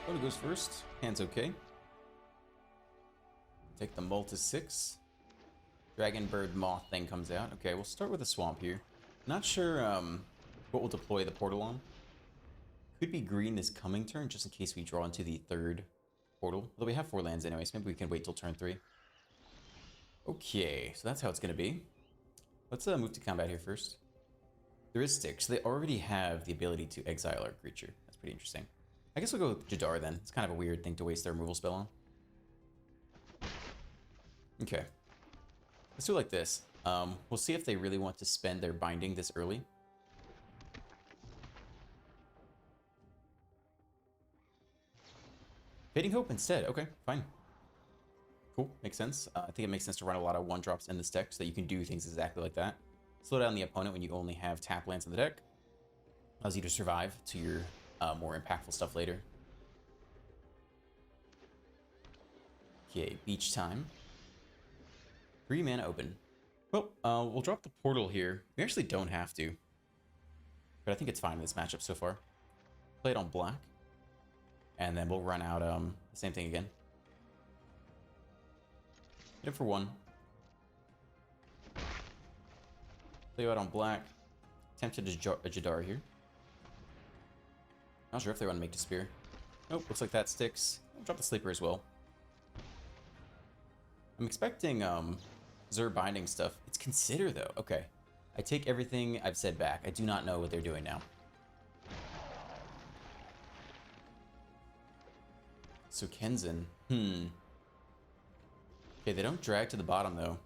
Oda goes first. Hand's okay. Take the Mull to 6. Dragon Bird Moth thing comes out. Okay, we'll start with a Swamp here. Not sure what we'll deploy the portal on. Could be green this coming turn, just in case we draw into the third portal. Although we have 4 lands anyway, so maybe we can wait till turn 3. Okay, so that's how it's going to be. Let's move to combat here first. There is Stick, so they already have the ability to exile our creature. That's pretty interesting. I guess we'll go with Jadar then. It's kind of a weird thing to waste their removal spell on. Okay. Let's do it like this. We'll see if they really want to spend their binding this early. Fading Hope instead. Okay, fine. Cool, makes sense. I think it makes sense to run a lot of 1-drops in this deck so that you can do things exactly like that. Slow down the opponent when you only have tap lands in the deck. Allows you to survive to your more impactful stuff later. Okay, beach time. 3 mana open. Well, we'll drop the portal here. We actually don't have to. But I think it's fine in this matchup so far. Play it on black. And then we'll run out the same thing again. Hit it for 1. Play you out on black. Tempted a Jadar here. Not sure if they want to make the spear. Nope, looks like that sticks. I'll drop the sleeper as well. I'm expecting Zur binding stuff. It's Consider though. Okay. I take everything I've said back. I do not know what they're doing now. So Kenzin. Okay, they don't drag to the bottom though.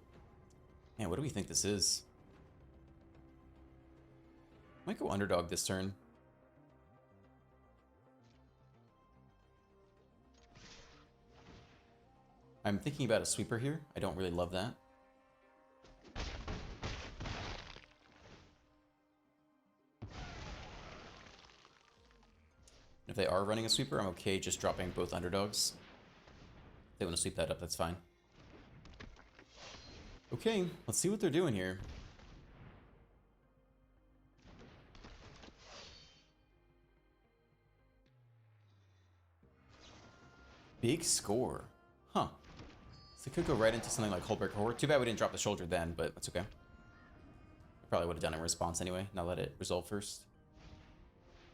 Man, what do we think this is? Might go underdog this turn. I'm thinking about a sweeper here. I don't really love that. If they are running a sweeper, I'm okay just dropping both underdogs. If they want to sweep that up, that's fine. Okay, let's see what they're doing here. Big score. Huh. So they could go right into something like Hullbreaker Horde. Too bad we didn't drop the shoulder then, but that's okay. I probably would have done it in response anyway. Now let it resolve first.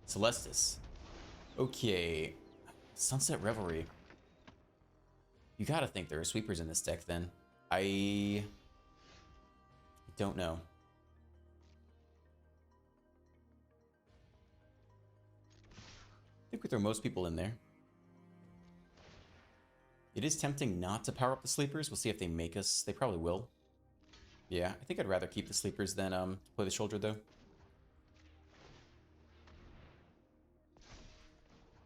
Celestis. Okay. Sunset Revelry. You gotta think there are sweepers in this deck then. I don't know. I think we throw most people in there. It is tempting not to power up the sleepers. We'll see if they make us. They probably will. Yeah, I think I'd rather keep the sleepers than play the shoulder though.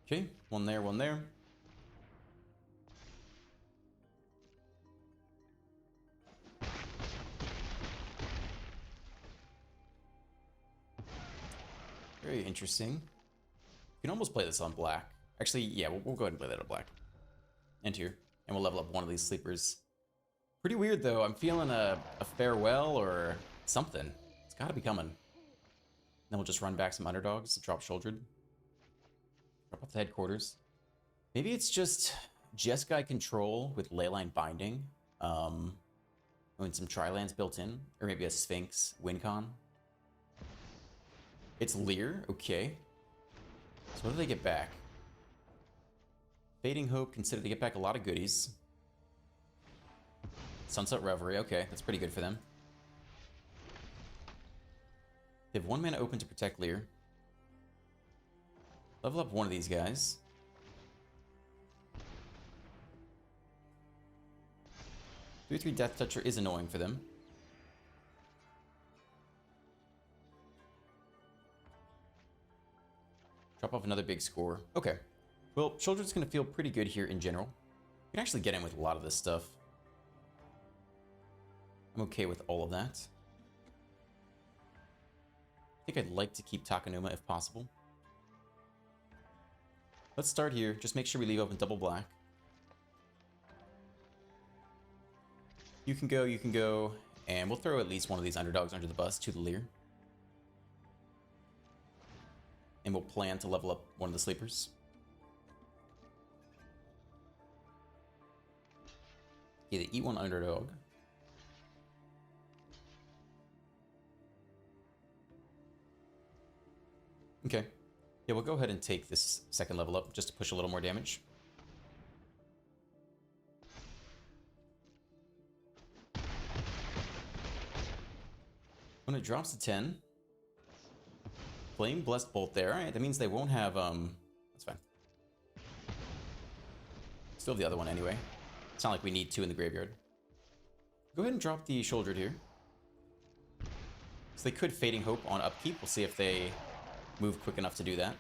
Okay, one there, one there. Very interesting. You can almost play this on black. Actually, yeah, we'll go ahead and play that on black. And here. And we'll level up one of these sleepers. Pretty weird, though. I'm feeling a farewell or something. It's got to be coming. Then we'll just run back some underdogs, drop shouldered. Drop off the headquarters. Maybe it's just Jeskai control with Leyline binding. And some Tri-lands built in. Or maybe a Sphinx Wincon. It's Lear. Okay. So what do they get back? Fading Hope, Consider. They get back a lot of goodies. Sunset Reverie. Okay, that's pretty good for them. They have 1 mana open to protect Lear. Level up one of these guys. Three 3 Death Toucher is annoying for them. Drop off another big score. Okay. Well, Shoulder's going to feel pretty good here in general. You can actually get in with a lot of this stuff. I'm okay with all of that. I think I'd like to keep Takenuma if possible. Let's start here. Just make sure we leave open double black. You can go, and we'll throw at least one of these underdogs under the bus to the Lear. And we'll plan to level up one of the sleepers. Okay, the E1 underdog. Okay. Yeah, we'll go ahead and take this second level up just to push a little more damage. When it drops to 10, Flame Blessed Bolt there. Alright, that means they won't have, that's fine. Still have the other one anyway. It's not like we need two in the graveyard. Go ahead and drop the Shouldered here. So they could Fading Hope on upkeep. We'll see if they move quick enough to do that.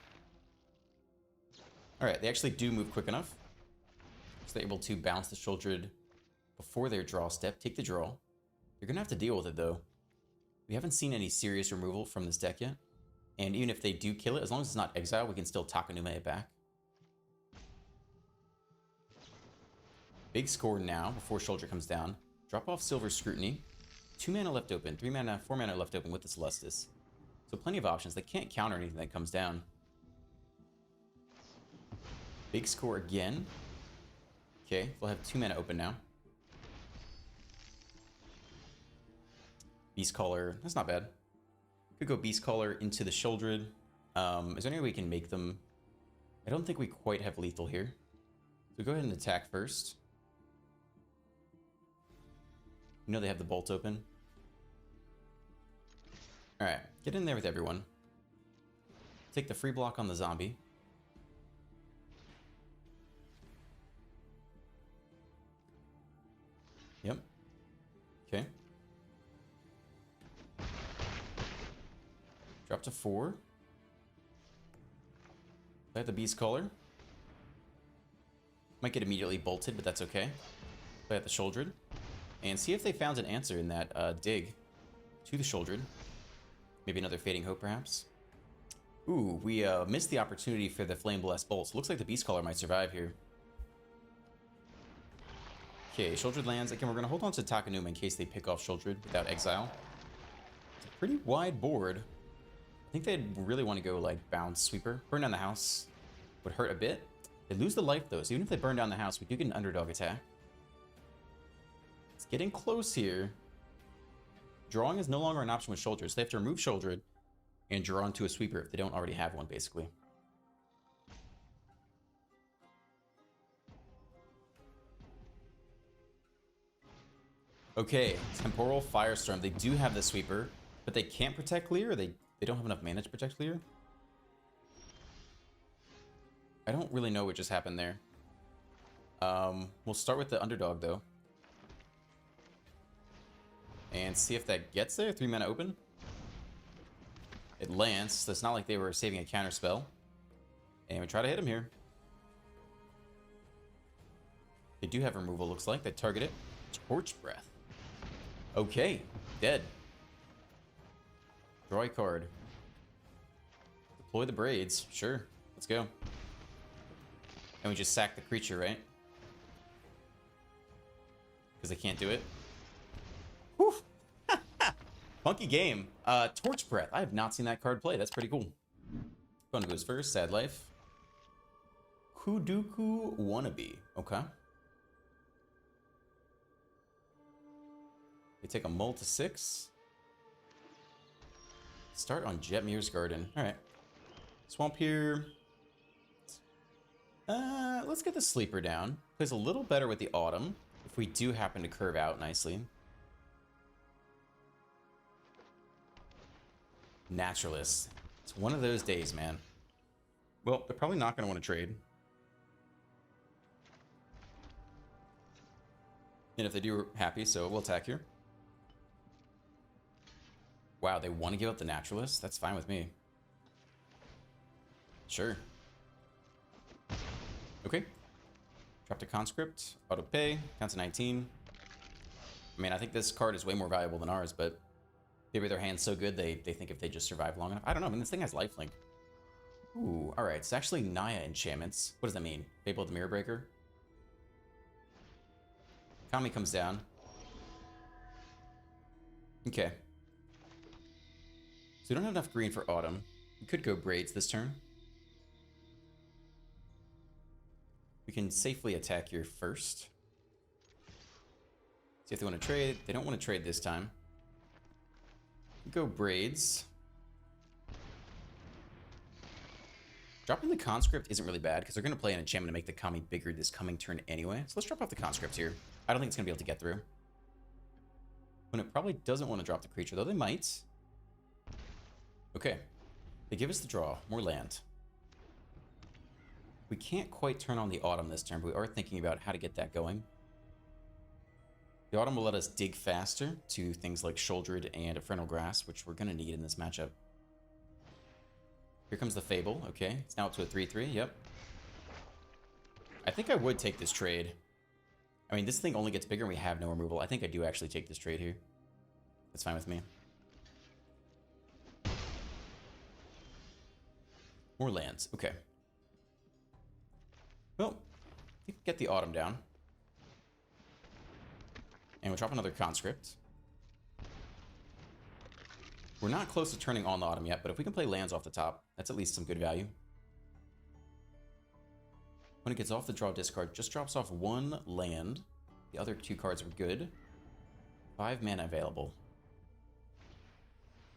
Alright, they actually do move quick enough. So they're able to bounce the Shouldered before their draw step, take the draw. You're going to have to deal with it though. We haven't seen any serious removal from this deck yet. And even if they do kill it, as long as it's not exile, we can still Takenuma it back. Big score now before Shoulder comes down. Drop off Silver Scrutiny. 2 mana left open, 3 mana, 4 mana left open with the Celestis. So plenty of options. They can't counter anything that comes down. Big score again. Okay, they'll have 2 mana open now. Beast Caller, that's not bad. Could go Beast Caller into the Shouldered. Is there any way we can make them? I don't think we quite have lethal here. So go ahead and attack first. You know they have the bolt open. Alright, get in there with everyone. Take the free block on the zombie. Yep. Okay. Drop to 4. Play the Beast Caller. Might get immediately bolted, but that's okay. Play at the Shouldered. And see if they found an answer in that dig to the Shouldered. Maybe another Fading Hope, perhaps. Ooh, we missed the opportunity for the Flame Blessed Bolt. So looks like the Beast Caller might survive here. Okay, Shouldered lands. Again, we're going to hold on to Takenuma in case they pick off Shouldered without exile. It's a pretty wide board. I think they'd really want to go, like, Bounce Sweeper. Burn down the house would hurt a bit. They lose the life, though, so even if they burn down the house, we do get an underdog attack. It's getting close here. Drawing is no longer an option with Shoulders. They have to remove Shouldered and draw into a Sweeper if they don't already have one, basically. Okay, Temporal Firestorm. They do have the Sweeper, but they can't protect clear, or they don't have enough mana to protect clear. I don't really know what just happened there. We'll start with the underdog, though. And see if that gets there. 3 mana open. It lands, so it's not like they were saving a counter spell. And we try to hit him here. They do have removal, looks like. They target it. Torch Breath. Okay, dead. Draw a card. Deploy the Braids. Sure, let's go. And we just sack the creature, right? Because they can't do it. Whew. Funky game. Torch Breath. I have not seen that card play. That's pretty cool. Fun goes first. Sad Life. Kuduku Wannabe. Okay. We take a mull to 6. Start on Jetmir's Garden. Alright. Swamp here. Let's get the Sleeper down. Plays a little better with the Autumn, if we do happen to curve out nicely. Naturalist. It's one of those days, man. Well, they're probably not going to want to trade. And if they do, we're happy, so we'll attack here. Wow, they want to give up the Naturalist? That's fine with me. Sure. Okay. Drop to Conscript. Auto pay. Counts to 19. I mean, I think this card is way more valuable than ours, but maybe their hand's so good they think if they just survive long enough. I don't know. I mean, this thing has lifelink. Ooh, alright. It's actually Naya enchantments. What does that mean? Fable of the Mirror Breaker? Kami comes down. Okay. So we don't have enough green for Autumn. We could go Braids this turn. We can safely attack here first. See if they want to trade. They don't want to trade this time. Go Braids. Dropping the Conscript isn't really bad because they're going to play an enchantment to make the Kami bigger this coming turn anyway. So let's drop off the Conscript here. I don't think it's going to be able to get through. When it probably doesn't want to drop the creature, though they might. Okay. They give us the draw. More land. We can't quite turn on the Autumn this turn, but we are thinking about how to get that going. The Autumn will let us dig faster to things like Shouldered and Infernal Grass, which we're going to need in this matchup. Here comes the Fable. Okay, it's now up to a 3-3. Yep. I think I would take this trade. I mean, this thing only gets bigger and we have no removal. I think I do actually take this trade here. That's fine with me. More lands. Okay. Well, we can get the Autumn down. And we'll drop another Conscript. We're not close to turning on the Autumn yet, but if we can play lands off the top, that's at least some good value. When it gets off the draw discard, just drops off one land. The other two cards are good. 5 mana available.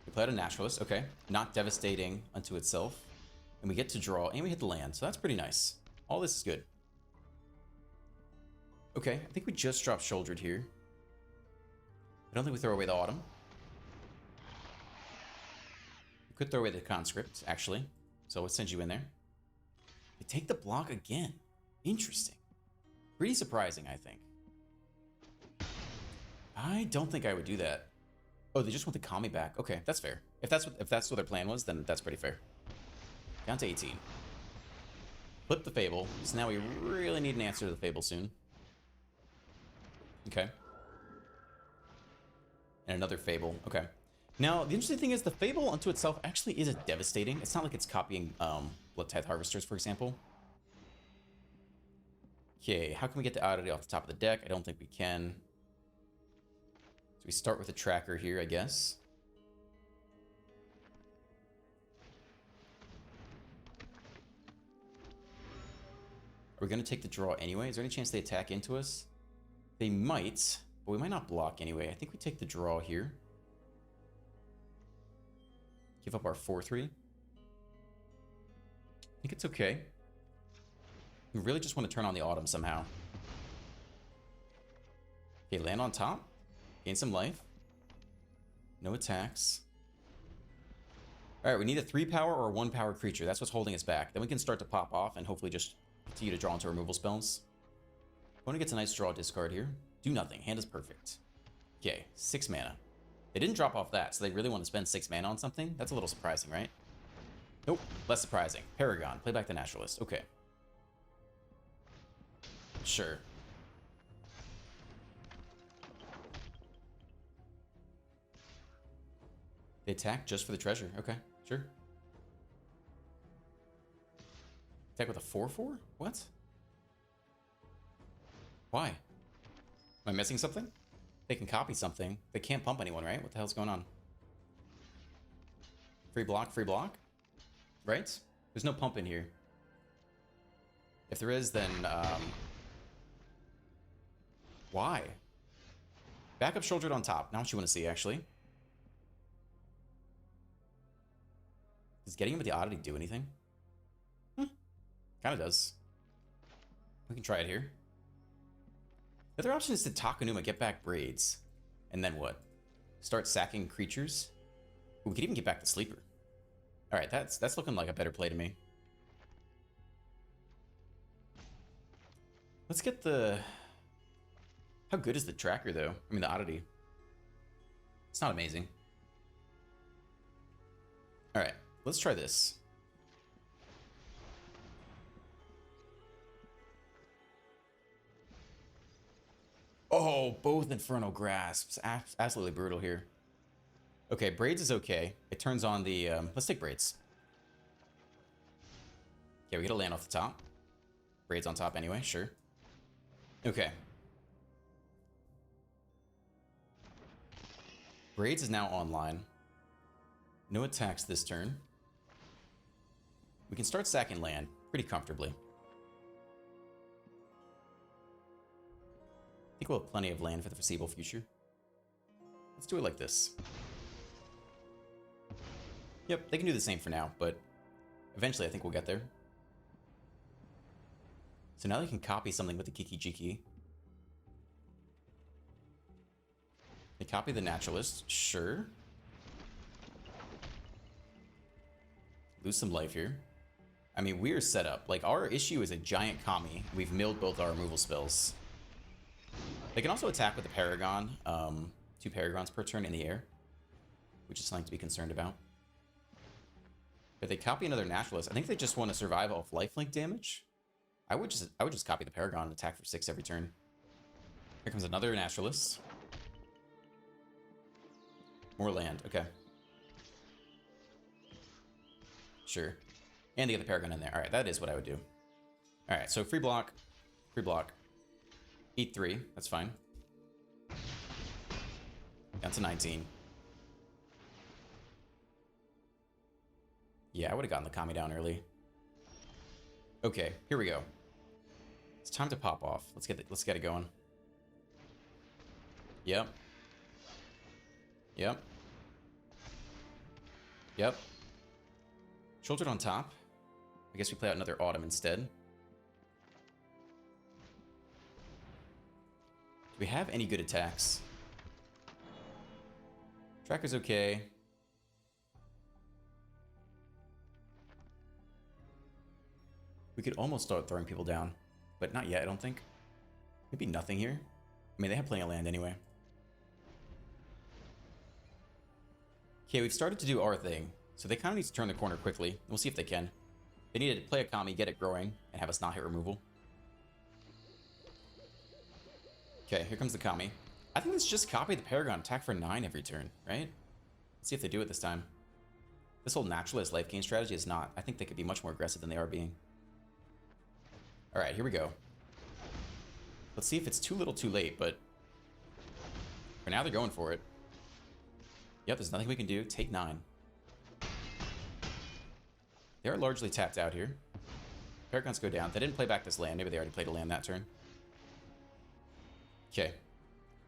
We play out a Naturalist, okay. Not devastating unto itself. And we get to draw, and we hit the land, so that's pretty nice. All this is good. Okay, I think we just dropped Shouldered here. I don't think we throw away the Autumn. We could throw away the Conscript, actually. So let's send you in there. They take the block again. Interesting. Pretty surprising, I think. I don't think I would do that. Oh, they just want the Kami back. Okay, that's fair. If that's what their plan was, then that's pretty fair. Down to 18. Flip the Fable. So now we really need an answer to the Fable soon. Okay. And another Fable. Okay. Now, the interesting thing is the Fable unto itself actually isn't devastating. It's not like it's copying Blood Tithe Harvesters, for example. Okay, how can we get the Oddity off the top of the deck? I don't think we can. So we start with a tracker here, I guess. Are we going to take the draw anyway? Is there any chance they attack into us? They might, but we might not block anyway. I think we take the draw here. Give up our 4-3. I think it's okay. We really just want to turn on the Autumn somehow. Okay, land on top. Gain some life. No attacks. Alright, we need a 3-power or a 1-power creature. That's what's holding us back. Then we can start to pop off and hopefully just continue to draw into removal spells. Opponent gets a nice draw discard here. Do nothing. Hand is perfect. Okay, 6 mana. They didn't drop off that, so they really want to spend 6 mana on something? That's a little surprising, right? Nope, less surprising. Paragon, play back the Naturalist. Okay. Sure. They attack just for the treasure. Okay, sure. Attack with a 4-4? What? Why? Am I missing something? They can copy something. They can't pump anyone, right? What the hell's going on? Free block, right? There's no pump in here. If there is, then why? Backup Shouldered on top. Not what you want to see, actually. Does getting him with the Oddity do anything? Kind of does. We can try it here. The other option is to Takanuma, get back Braids. And then what? Start sacking creatures? Ooh, we could even get back the Sleeper. Alright, that's looking like a better play to me. Let's get the... How good is the tracker, though? I mean, the Oddity. It's not amazing. Alright, let's try this. Oh, both Infernal Grasps. Absolutely brutal here. Okay, Braids is okay. It turns on the... let's take Braids. Okay, we get a land off the top. Braids on top anyway, sure. Okay. Braids is now online. No attacks this turn. We can start sacking land pretty comfortably. think we'll have plenty of land for the foreseeable future. Let's do it like this. Yep, they can do the same for now, but eventually I think we'll get there. So now they can copy something with the Kiki Jiki. They copy the Naturalist, sure. Lose some life here. I mean, we're set up. Like, our issue is a giant Kami. We've milled both our removal spells. They can also attack with the Paragon. 2 Paragons per turn in the air, which is something to be concerned about. But they copy another Naturalist. I think they just want to survive off lifelink damage. I would just copy the Paragon and attack for 6 every turn. Here comes another Naturalist. More land, okay. Sure. And they get the Paragon in there. Alright, that is what I would do. Alright, so free block. Free block. Eat 3. That's fine. Down to 19. Yeah, I would have gotten the Kami down early. Okay, here we go. It's time to pop off. Let's get it going. Yep. Yep. Yep. Shouldered on top. I guess we play out another Autumn instead. Do we have any good attacks? Tracker's okay. We could almost start throwing people down, but not yet, I don't think. Maybe nothing here. I mean, they have plenty of land anyway. Okay, we've started to do our thing, so they kind of need to turn the corner quickly. We'll see if they can. They need to play a Kami, get it growing, and have us not hit removal. Okay, here comes the Kami. I think let's just copy the Paragon, attack for 9 every turn, right? Let's see if they do it this time. This whole Naturalist life gain strategy is not. I think they could be much more aggressive than they are being. Alright, here we go. Let's see if it's too little too late, but for now they're going for it. Yep, there's nothing we can do. Take 9. They're largely tapped out here. Paragons go down. They didn't play back this land. Maybe they already played a land that turn. Okay.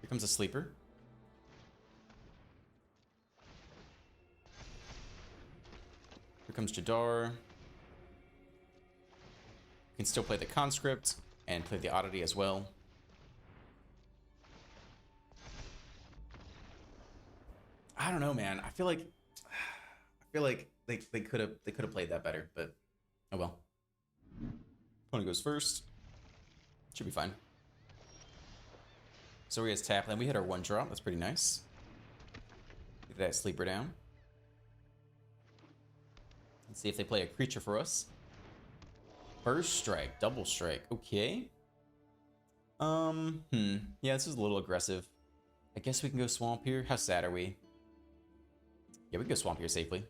Here comes a sleeper. Here comes Jadar. You can still play the Conscript and play the Oddity as well. I don't know, man. I feel like they could have played that better, but oh well. Opponent goes first. Should be fine. So we has tap land. We hit our 1 drop. That's pretty nice. Get that sleeper down. Let's see if they play a creature for us. First strike, double strike. Okay. Yeah, this is a little aggressive. I guess we can go swamp here. How sad are we? Yeah, we can go swamp here safely.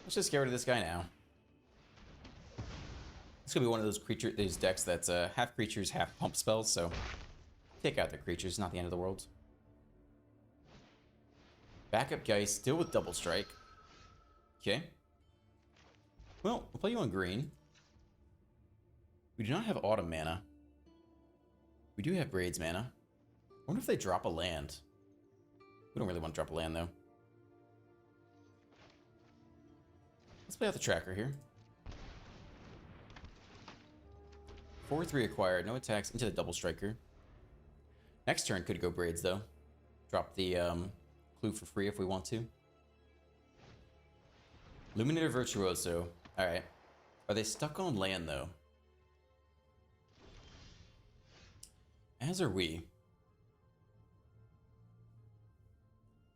Let's just get rid of this guy now. It's gonna be one of those decks that's half creatures, half pump spells, so take out the creatures, not the end of the world. Backup Geist, still with double strike. Okay. Well, we'll play you on green. We do not have Autumn mana. We do have Braids mana. I wonder if they drop a land. We don't really want to drop a land, though. Let's play out the tracker here. 4/3 acquired, no attacks into the double striker. Next turn could go Braids, though. Drop the clue for free if we want to. Luminator Virtuoso. Alright. Are they stuck on land, though? As are we.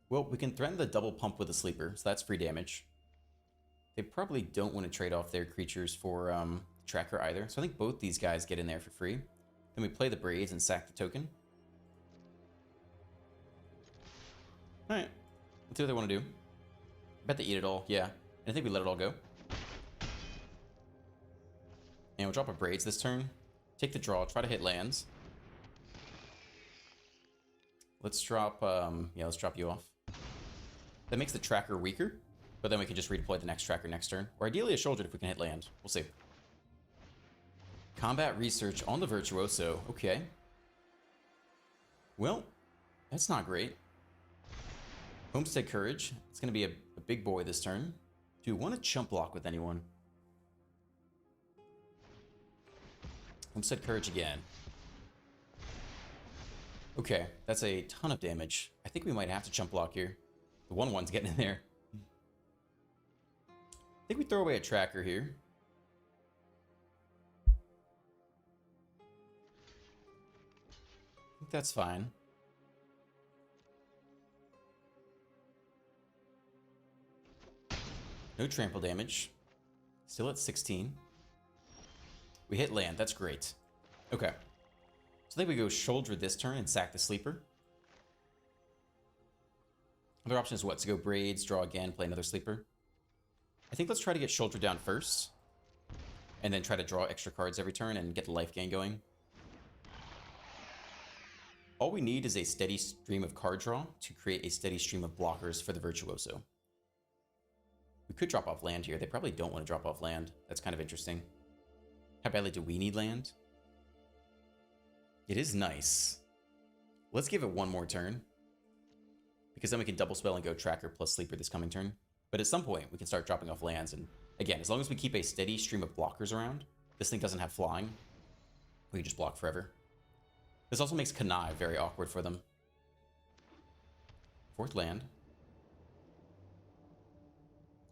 Well, we can threaten the double pump with a sleeper, so that's free damage. They probably don't want to trade off their creatures for tracker either, so I think both these guys get in there for free. Then we play the Braids and sack the token. Alright, let's see what they want to do. I bet they eat it all, yeah. And I think we let it all go. And we'll drop a Braids this turn. Take the draw, try to hit lands. Let's drop, yeah, let's drop you off. That makes the tracker weaker, but then we can just redeploy the next tracker next turn. Or ideally a shoulder if we can hit land. We'll see. Combat research on the Virtuoso. Okay. Well, that's not great. Homestead Courage. It's going to be a big boy this turn. Do we want to chump block with anyone? Homestead Courage again. Okay, that's a ton of damage. I think we might have to chump block here. The 1/1's getting in there. I think we throw away a tracker here. I think that's fine. No trample damage. Still at 16. We hit land. That's great. Okay. So I think we go shoulder this turn and sack the sleeper. Other option is what? To go Braids, draw again, play another sleeper. I think let's try to get shoulder down first. And then try to draw extra cards every turn and get the life gain going. All we need is a steady stream of card draw to create a steady stream of blockers for the Virtuoso. We could drop off land here. They probably don't want to drop off land. That's kind of interesting. How badly do we need land? It is nice. Let's give it one more turn. Because then we can double spell and go tracker plus sleeper this coming turn. But at some point, we can start dropping off lands. And again, as long as we keep a steady stream of blockers around, this thing doesn't have flying, we can just block forever. This also makes Connive very awkward for them. Fourth land.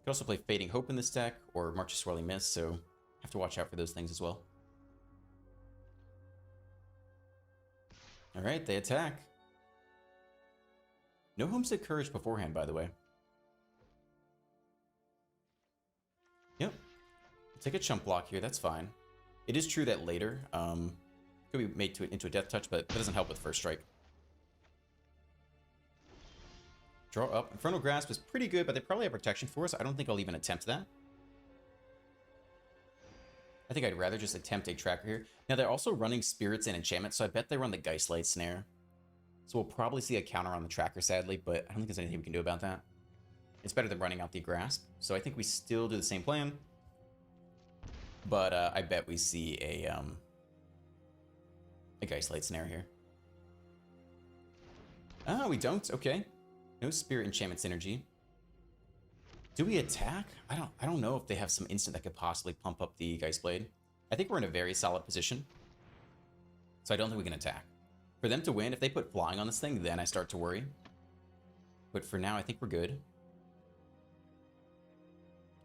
Could also play Fading Hope in this deck, or March of Swirling Mist, so have to watch out for those things as well. Alright, they attack. No Homestead Courage beforehand, by the way. Yep. Take a chump block here, that's fine. It is true that later, could be made into a Death Touch, but that doesn't help with first strike. Draw up. Infernal Grasp is pretty good, but they probably have protection for us. I don't think I'll even attempt that. I think I'd rather just attempt a tracker here. Now, they're also running Spirits and Enchantments, so I bet they run the Geistlight Snare. So we'll probably see a counter on the tracker, sadly, but I don't think there's anything we can do about that. It's better than running out the Grasp. So I think we still do the same plan. But I bet we see a Geistlight Snare here. Ah, we don't? Okay. No Spirit Enchantment synergy. Do we attack? I don't know if they have some instant that could possibly pump up the Geistblade. I think we're in a very solid position. So I don't think we can attack. For them to win, if they put flying on this thing, then I start to worry. But for now, I think we're good.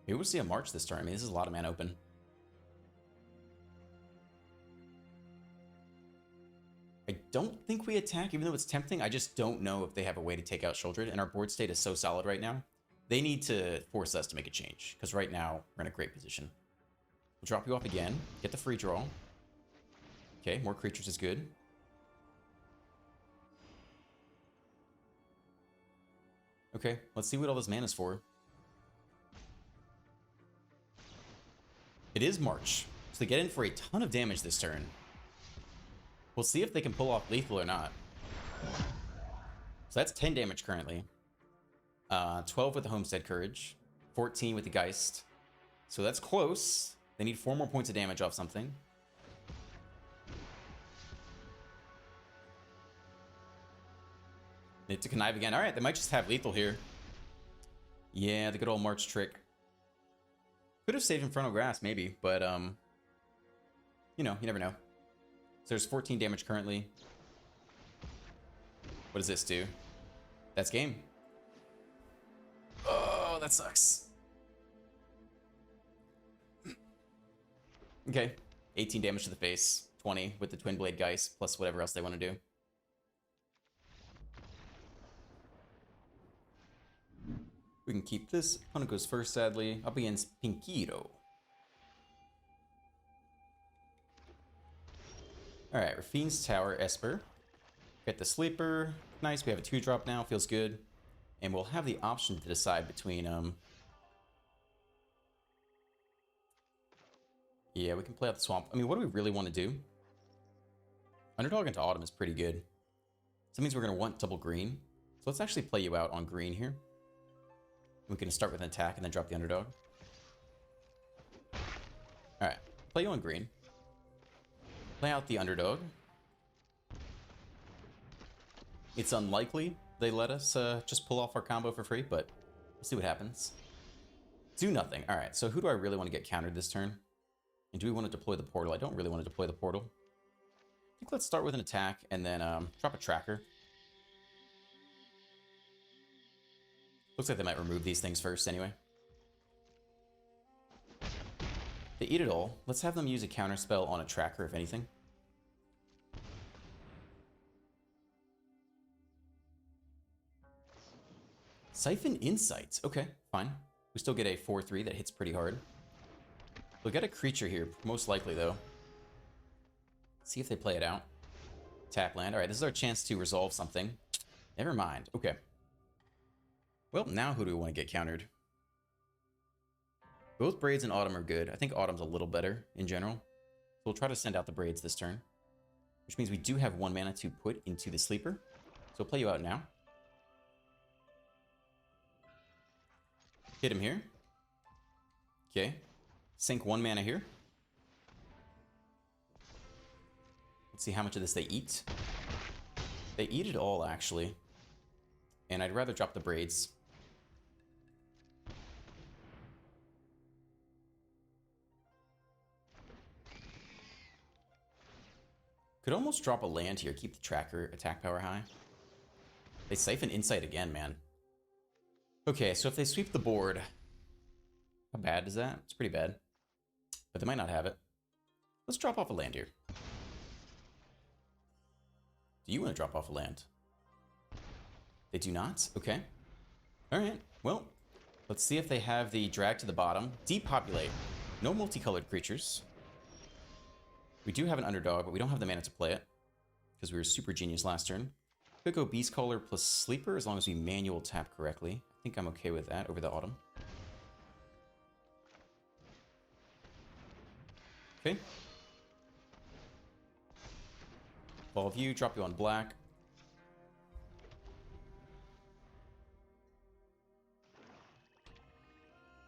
Maybe we'll see a March this turn. I mean, this is a lot of mana open. I don't think we attack, even though it's tempting. I just don't know if they have a way to take out Sheoldred, and our board state is so solid right now. They need to force us to make a change, because right now, we're in a great position. We'll drop you off again, get the free draw. Okay, more creatures is good. Okay, let's see what all this mana is for. It is March, so they get in for a ton of damage this turn. We'll see if they can pull off lethal or not. So that's 10 damage currently. 12 with the Homestead Courage. 14 with the Geist. So that's close. They need 4 more points of damage off something. Need to connive again. Alright, they might just have lethal here. Yeah, the good old March trick. Could have saved Infernal Grasp, maybe, but, you know, you never know. So there's 14 damage currently. What does this do? That's game. Oh, that sucks. Okay. 18 damage to the face. 20 with the Twin Blade Geist, plus whatever else they want to do. We can keep this. Opponent goes first, sadly. Up against Pinkiro. Alright, Rafine's Tower, Esper. Get the Sleeper. Nice, we have a 2-drop now, feels good. And we'll have the option to decide between, yeah, we can play out the Swamp. I mean, what do we really want to do? Underdog into Autumn is pretty good. So that means we're going to want double green. So let's actually play you out on green here. We can start with an attack and then drop the Underdog. Alright, play you on green. Play out the Underdog. It's unlikely they let us just pull off our combo for free, but we'll see what happens. Do nothing. All right, so who do I really want to get countered this turn? And do we want to deploy the portal? I don't really want to deploy the portal. I think let's start with an attack and then drop a tracker. Looks like they might remove these things first anyway. They eat it all. Let's have them use a counter spell on a tracker, if anything. Siphon Insights. Okay, fine. We still get a 4/3 that hits pretty hard. We'll get a creature here, most likely, though. See if they play it out. Tap land. All right, this is our chance to resolve something. Never mind. Okay. Well, now who do we want to get countered? Both Braids and Autumn are good. I think Autumn's a little better in general. So we'll try to send out the Braids this turn. Which means we do have 1 mana to put into the sleeper. So we'll play you out now. Hit him here. Okay. Sink 1 mana here. Let's see how much of this they eat. They eat it all, actually. And I'd rather drop the Braids. Could almost drop a land here, keep the tracker attack power high. They Siphon Insight again, man. Okay, so if they sweep the board, how bad is that? It's pretty bad. But they might not have it. Let's drop off a land here. Do you want to drop off a land? They do not? Okay. Alright, well, let's see if they have the drag to the bottom. Depopulate. No multicolored creatures. We do have an underdog, but we don't have the mana to play it. Because we were super genius last turn. Could go Beast Caller plus Sleeper as long as we manual tap correctly. I think I'm okay with that over the Autumn. Okay. Evolve you, drop you on black.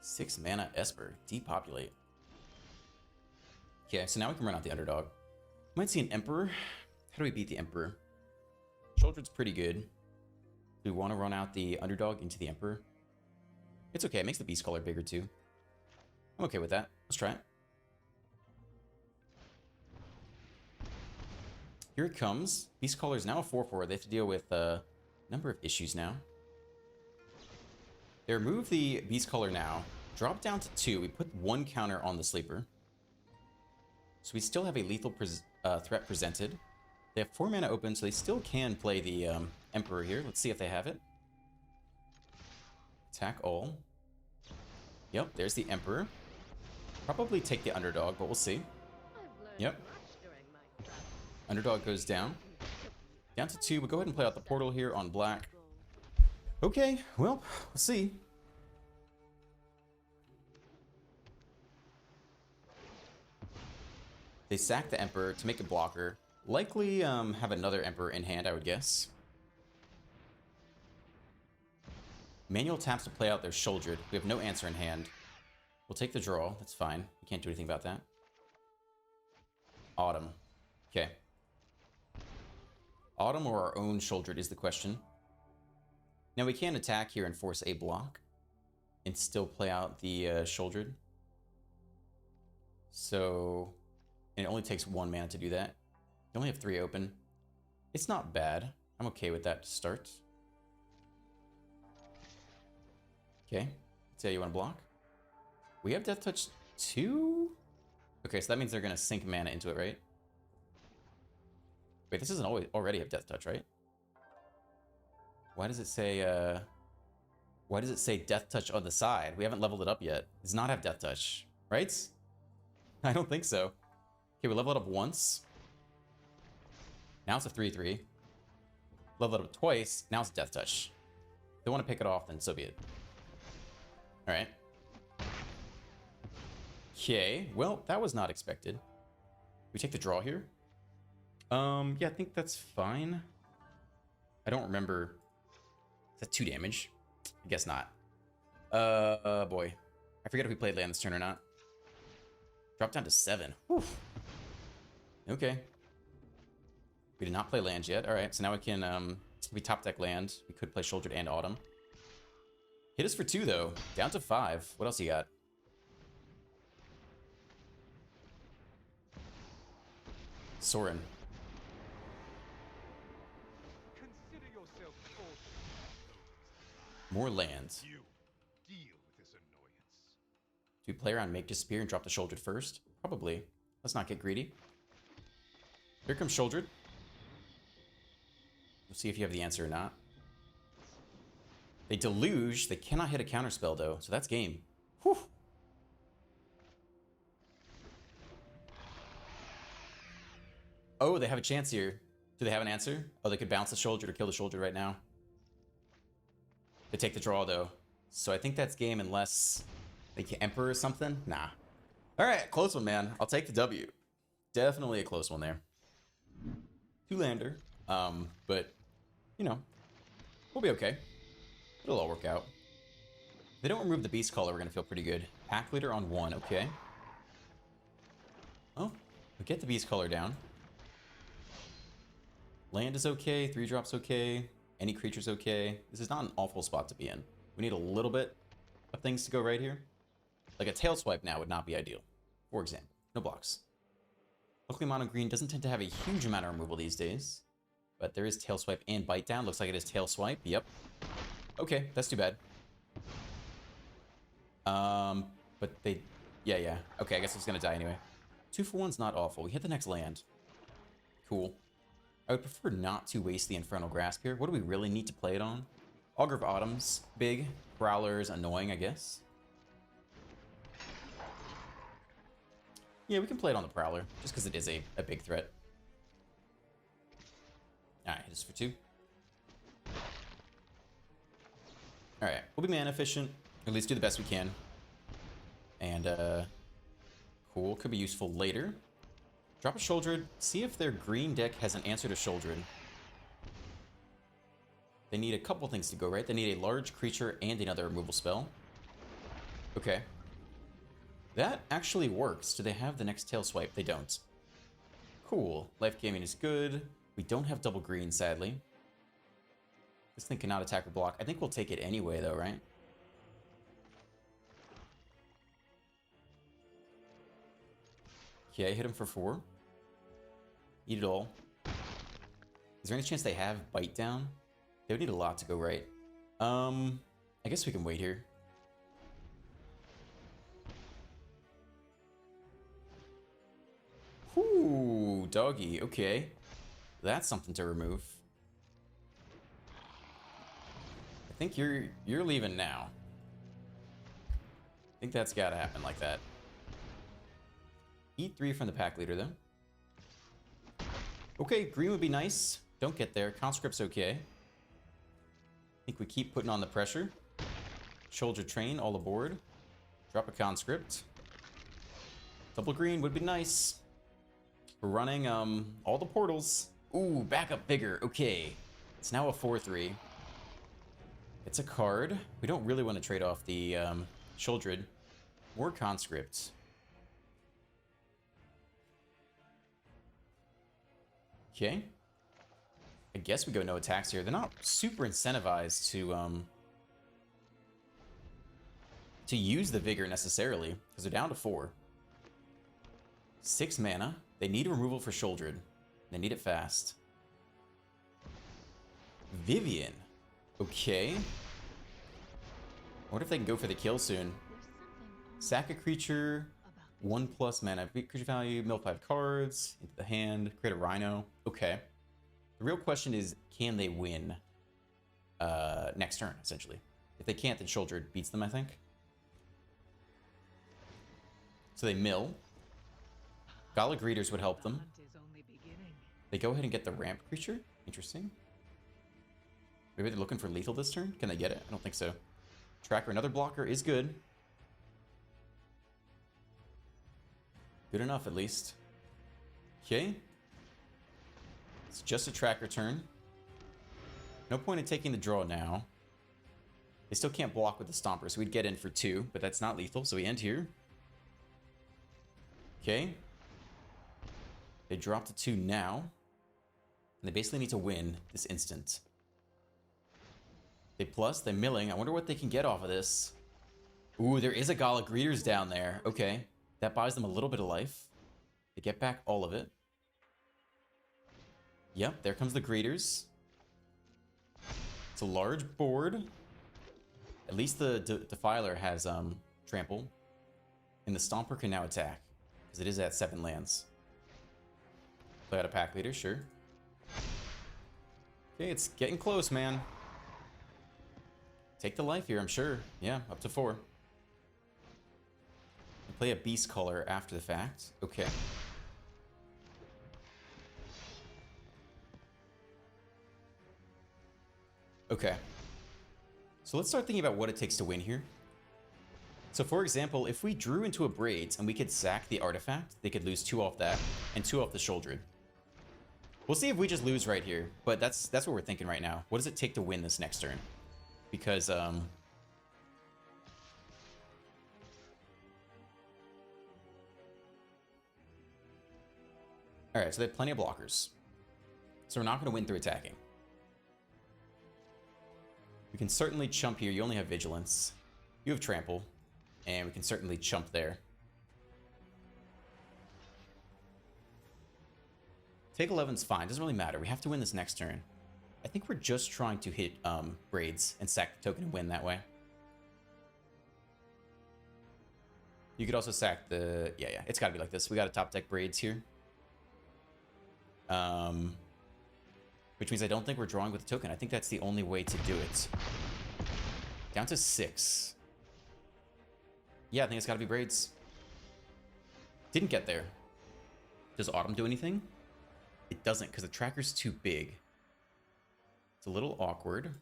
Six mana Esper, depopulate. Okay, so now we can run out the underdog. Might see an Emperor. How do we beat the Emperor? Children's pretty good. Do we want to run out the underdog into the Emperor? It's okay, it makes the Beast Caller bigger too. I'm okay with that. Let's try it. Here it comes. Beast Caller is now a 4/4. They have to deal with a number of issues now. They remove the Beast Caller now. Drop down to 2. We put 1 counter on the sleeper. So we still have a lethal threat presented. They have 4 mana open, so they still can play the Emperor here. Let's see if they have it. Attack all. Yep, there's the Emperor. Probably take the underdog, but we'll see. Yep. Underdog goes down. Down to 2. We'll go ahead and play out the portal here on black. Okay, well, we'll see. They sack the Emperor to make a blocker. Likely have another Emperor in hand, I would guess. Manual taps to play out their Shouldered. We have no answer in hand. We'll take the draw. That's fine. We can't do anything about that. Autumn. Okay. Autumn or our own Shouldered is the question. Now we can attack here and force a block and still play out the Shouldered. So, and it only takes 1 mana to do that. You only have 3 open. It's not bad. I'm okay with that to start. Okay, let's see how you want to block. We have Death Touch 2? Okay, so that means they're going to sink mana into it, right? Wait, this doesn't already have Death Touch, right? Why does it say Death Touch on the side? We haven't leveled it up yet. It does not have Death Touch, right? I don't think so. Okay, we level it up once. Now it's a 3/3. Level it up twice. Now it's Death Touch. If they want to pick it off, then so be it. Alright. Okay, well, that was not expected. We take the draw here? Yeah, I think that's fine. I don't remember. Is that 2 damage? I guess not. Boy. I forget if we played land this turn or not. Drop down to 7. Whew. Okay. We did not play lands yet. Alright, so now we can We top deck land. We could play Shouldered and Autumn. Hit us for 2, though. Down to 5. What else you got? Sorin. Consider yourself More lands. you deal with this annoyance. Do we play around Make Disappear and drop the Shouldered first? Probably. Let's not get greedy. Here comes Shouldered. We'll see if you have the answer or not. They Deluge. They cannot hit a counterspell, though, so that's game. Whew. Oh, they have a chance here. Do they have an answer? Oh, they could bounce the Shouldered or kill the Shouldered right now. They take the draw, though. So I think that's game unless they can Emperor or something. Nah. All right, close one, man. I'll take the W. Definitely a close one there. 2-lander. But, you know, we'll be okay. It'll all work out. If they don't remove the Beast Caller, we're going to feel pretty good. Pack Leader on 1, okay. Oh, we get the Beast Caller down. Land is okay, 3-drop's okay, any creature's okay. This is not an awful spot to be in. We need a little bit of things to go right here. Like a Tail Swipe now would not be ideal, for example. No blocks. Luckily, Mono Green doesn't tend to have a huge amount of removal these days. But there is Tail Swipe and Bite Down. Looks like it is Tail Swipe. Yep. Okay, that's too bad. But they... Yeah. Okay, I guess it's gonna die anyway. 2 for 1's not awful. We hit the next land. Cool. I would prefer not to waste the Infernal Grasp here. What do we really need to play it on? Augur of Autumn's big. Growler's annoying, I guess. Yeah, we can play it on the Prowler, just because it is a big threat. Alright, hit us for 2. Alright, we'll be mana efficient. At least do the best we can. And, cool. Could be useful later. Drop a Shouldered. See if their green deck has an answer to Shouldered. They need a couple things to go right. They need a large creature and another removal spell. Okay. That actually works. Do they have the next Tail Swipe? They don't. Cool. Life gaming is good. We don't have double green, sadly. This thing cannot attack or block. I think we'll take it anyway, though, right? Okay, hit him for 4. Eat it all. Is there any chance they have Bite Down? They would need a lot to go right. I guess we can wait here. Ooh, doggy. Okay. That's something to remove. I think you're leaving now. I think that's gotta happen like that. Eat 3 from the pack leader, though. Okay, green would be nice. Don't get there. Conscript's okay. I think we keep putting on the pressure. Shoulder Train, all aboard. Drop a Conscript. Double green would be nice. We're running all the portals. Ooh, backup Vigor. Okay. It's now a 4/3. It's a card. We don't really want to trade off the Shouldered. More Conscript. Okay. I guess we go no attacks here. They're not super incentivized to use the Vigor necessarily, because they're down to 4. 6 mana. They need a removal for Shouldered. They need it fast. Vivian. Okay. I wonder if they can go for the kill soon. Sack a creature. 1+ mana. Creature value. Mill 5 cards. Into the hand. Create a Rhino. Okay. The real question is, can they win next turn, essentially? If they can't, then Shouldered beats them, I think. So they mill. Gala Greeters would help them. They go ahead and get the ramp creature. Interesting. Maybe they're looking for lethal this turn? Can they get it? I don't think so. Tracker, another blocker is good. Good enough, at least. Okay. It's just a tracker turn. No point in taking the draw now. They still can't block with the Stomper, so we'd get in for 2, but that's not lethal, so we end here. Okay. They drop to 2 now. And they basically need to win this instant. They plus, they milling. I wonder what they can get off of this. Ooh, there is a Gala Greeters down there. Okay. That buys them a little bit of life. They get back all of it. Yep, there comes the Greeters. It's a large board. At least the Defiler has trample. And the Stomper can now attack. Because it is at 7 lands. Play out a pack leader, sure. Okay, it's getting close, man. Take the life here, I'm sure. Yeah, up to 4. Play a Beast Caller after the fact. Okay. Okay. So let's start thinking about what it takes to win here. So for example, if we drew into a Braids and we could sack the artifact, they could lose 2 off that and 2 off the Shouldered. We'll see if we just lose right here, but that's what we're thinking right now. What does it take to win this next turn? Because alright, so they have plenty of blockers. So we're not going to win through attacking. We can certainly chump here. You only have Vigilance. You have Trample. And we can certainly chump there. Take 11's fine. Doesn't really matter. We have to win this next turn. I think we're just trying to hit Braids and sack the token and win that way. You could also sack the... Yeah. It's got to be like this. We got to top deck Braids here. Which means I don't think we're drawing with the token. I think that's the only way to do it. Down to 6. Yeah, I think it's got to be Braids. Didn't get there. Does Autumn do anything? It doesn't, because the tracker's too big. It's a little awkward.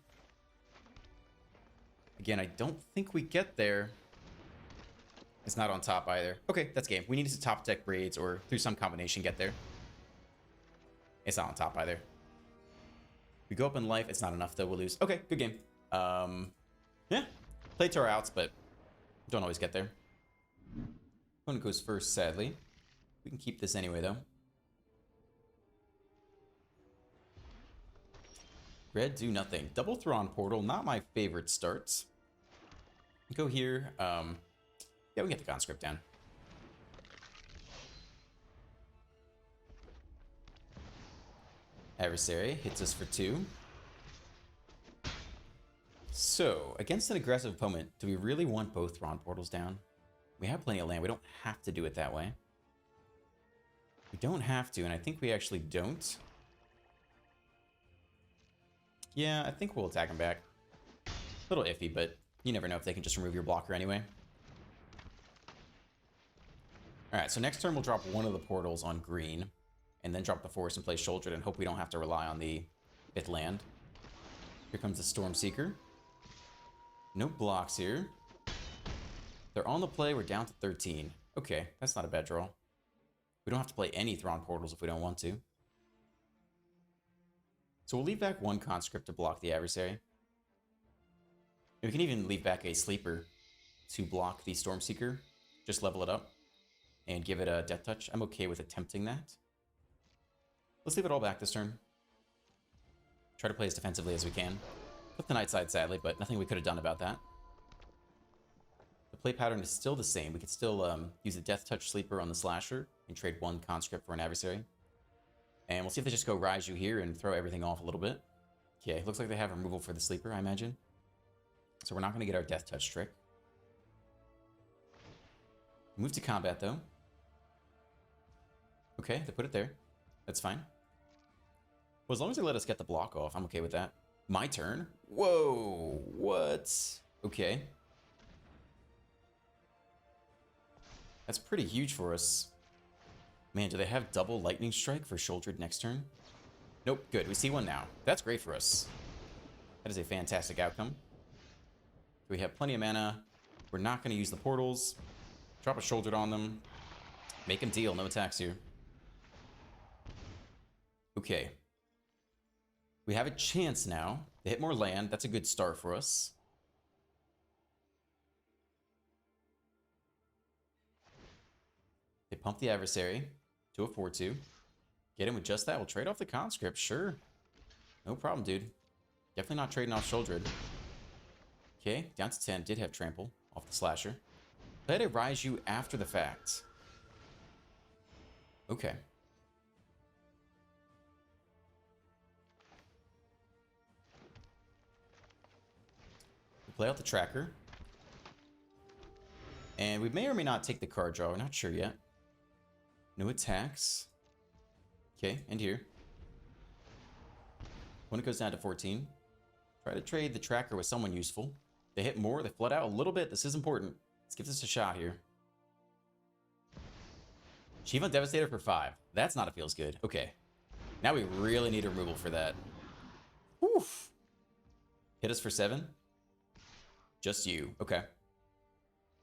Again, I don't think we get there. It's not on top either. Okay, that's game. We need to top deck Braids or through some combination get there. It's not on top either. We go up in life. It's not enough, though. We'll lose. Okay, good game. Yeah. Play to our outs, but don't always get there. Opponent goes first, sadly. We can keep this anyway, though. Red, do nothing. Double Thrawn Portal, not my favorite starts. Go here. Yeah, we can get the conscript down. Adversary hits us for 2. So, against an aggressive opponent, do we really want both Thrawn Portals down? We have plenty of land. We don't have to do it that way. We don't have to, and I think we actually don't. Yeah, I think we'll attack him back. A little iffy, but you never know if they can just remove your blocker anyway. Alright, so next turn we'll drop one of the portals on green, and then drop the forest and play Shouldered and hope we don't have to rely on the 5th land. Here comes the Stormseeker. No blocks here. They're on the play, we're down to 13. Okay, that's not a bad draw. We don't have to play any Thrawn Portals if we don't want to. So we'll leave back 1 conscript to block the adversary. And we can even leave back a sleeper to block the Stormseeker. Just level it up and give it a Death Touch. I'm okay with attempting that. Let's leave it all back this turn. Try to play as defensively as we can. Flip the Night Side, sadly, but nothing we could have done about that. The play pattern is still the same. We could still use a Death Touch Sleeper on the Slasher and trade 1 conscript for an adversary. And we'll see if they just go Raiju here and throw everything off a little bit. Okay, looks like they have removal for the Sleeper, I imagine. So we're not going to get our Death Touch trick. Move to combat, though. Okay, they put it there. That's fine. Well, as long as they let us get the block off, I'm okay with that. My turn? Whoa, what? Okay. That's pretty huge for us. Man, do they have double Lightning Strike for Shouldered next turn? Nope, good. We see one now. That's great for us. That is a fantastic outcome. We have plenty of mana. We're not going to use the portals. Drop a Shouldered on them. Make them deal. No attacks here. Okay. We have a chance now. They hit more land. That's a good start for us. They pump the adversary to a 4-2. Get him with just that. We'll trade off the conscript. Sure. No problem, dude. Definitely not trading off Shouldered. Okay, down to 10. Did have trample off the slasher. Let it rise you after the fact. Okay. We play out the tracker. And we may or may not take the card draw. We're not sure yet. No attacks. Okay, and here. When it goes down to 14. Try to trade the tracker with someone useful. They hit more. They flood out a little bit. This is important. Let's give this a shot here. Shiva Devastator for 5. That's not a feels good. Okay. Now we really need a removal for that. Oof. Hit us for 7. Just you. Okay.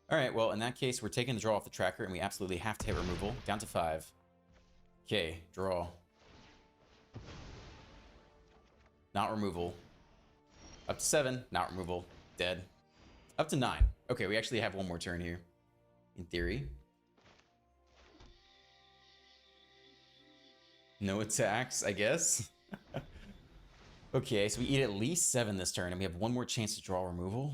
All right, well, in that case, we're taking the draw off the tracker, and we absolutely have to hit removal. Down to 5. Okay, draw. Not removal. Up to 7, not removal. Dead. Up to 9. Okay, we actually have one more turn here. In theory. No attacks, I guess. Okay, so we eat at least 7 this turn, and we have one more chance to draw removal.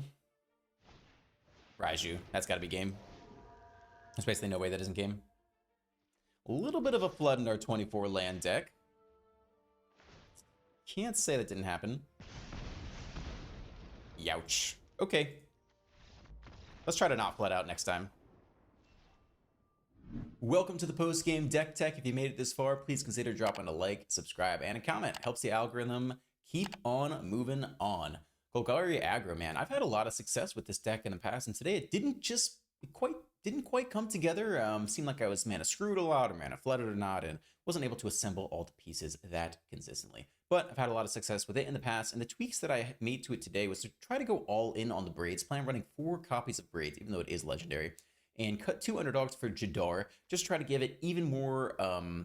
Raiju. That's got to be game. There's basically no way that isn't game. A little bit of a flood in our 24 land deck. Can't say that didn't happen. Youch. Okay. Let's try to not flood out next time. Welcome to the post-game deck tech. If you made it this far, please consider dropping a like, subscribe, and a comment. Helps the algorithm keep on moving on. Golgari aggro, man. I've had a lot of success with this deck in the past, and today it didn't quite come together. Seemed like I was mana screwed a lot or mana flooded or not, and wasn't able to assemble all the pieces that consistently. But I've had a lot of success with it in the past, and the tweaks that I made to it today was to try to go all in on the Braids plan, running 4 copies of Braids, even though it is legendary, and cut 2 underdogs for Jadar, just try to give it even more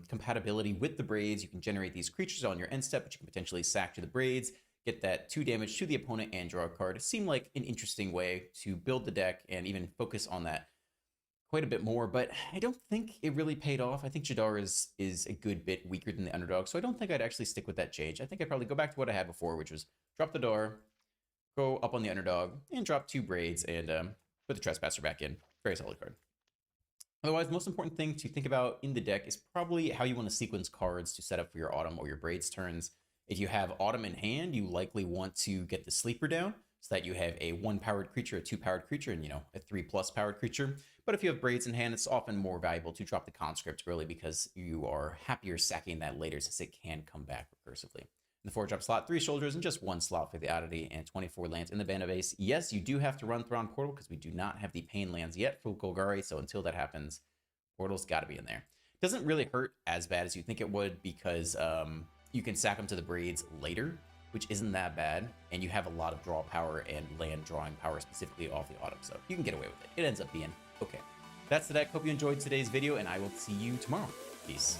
compatibility with the Braids. You can generate these creatures on your end step, but you can potentially sack to the Braids, get that 2 damage to the opponent, and draw a card. It seemed like an interesting way to build the deck and even focus on that quite a bit more, but I don't think it really paid off. I think Jadar is a good bit weaker than the underdog, so I don't think I'd actually stick with that change. I think I'd probably go back to what I had before, which was drop the Dar, go up on the underdog, and drop 2 Braids, and put the Trespasser back in. Very solid card. Otherwise, the most important thing to think about in the deck is probably how you want to sequence cards to set up for your Autumn or your Braids turns. If you have Autumn in hand, you likely want to get the Sleeper down so that you have a 1-powered creature, a 2-powered creature, and, a 3+ powered creature. But if you have Braids in hand, it's often more valuable to drop the Conscript early because you are happier sacking that later since it can come back recursively. In the 4-drop slot, 3 Soldiers and just 1 slot for the Oddity and 24 lands in the Band of Ace. Yes, you do have to run Thrawn Portal because we do not have the Pain lands yet for Golgari, so until that happens, Portal's got to be in there. Doesn't really hurt as bad as you think it would because you can sack them to the Braids later, which isn't that bad, and you have a lot of draw power and land drawing power specifically off the Autumn, so you can get away with it. It ends up being okay. That's the deck. Hope you enjoyed today's video, and I will see you tomorrow. Peace.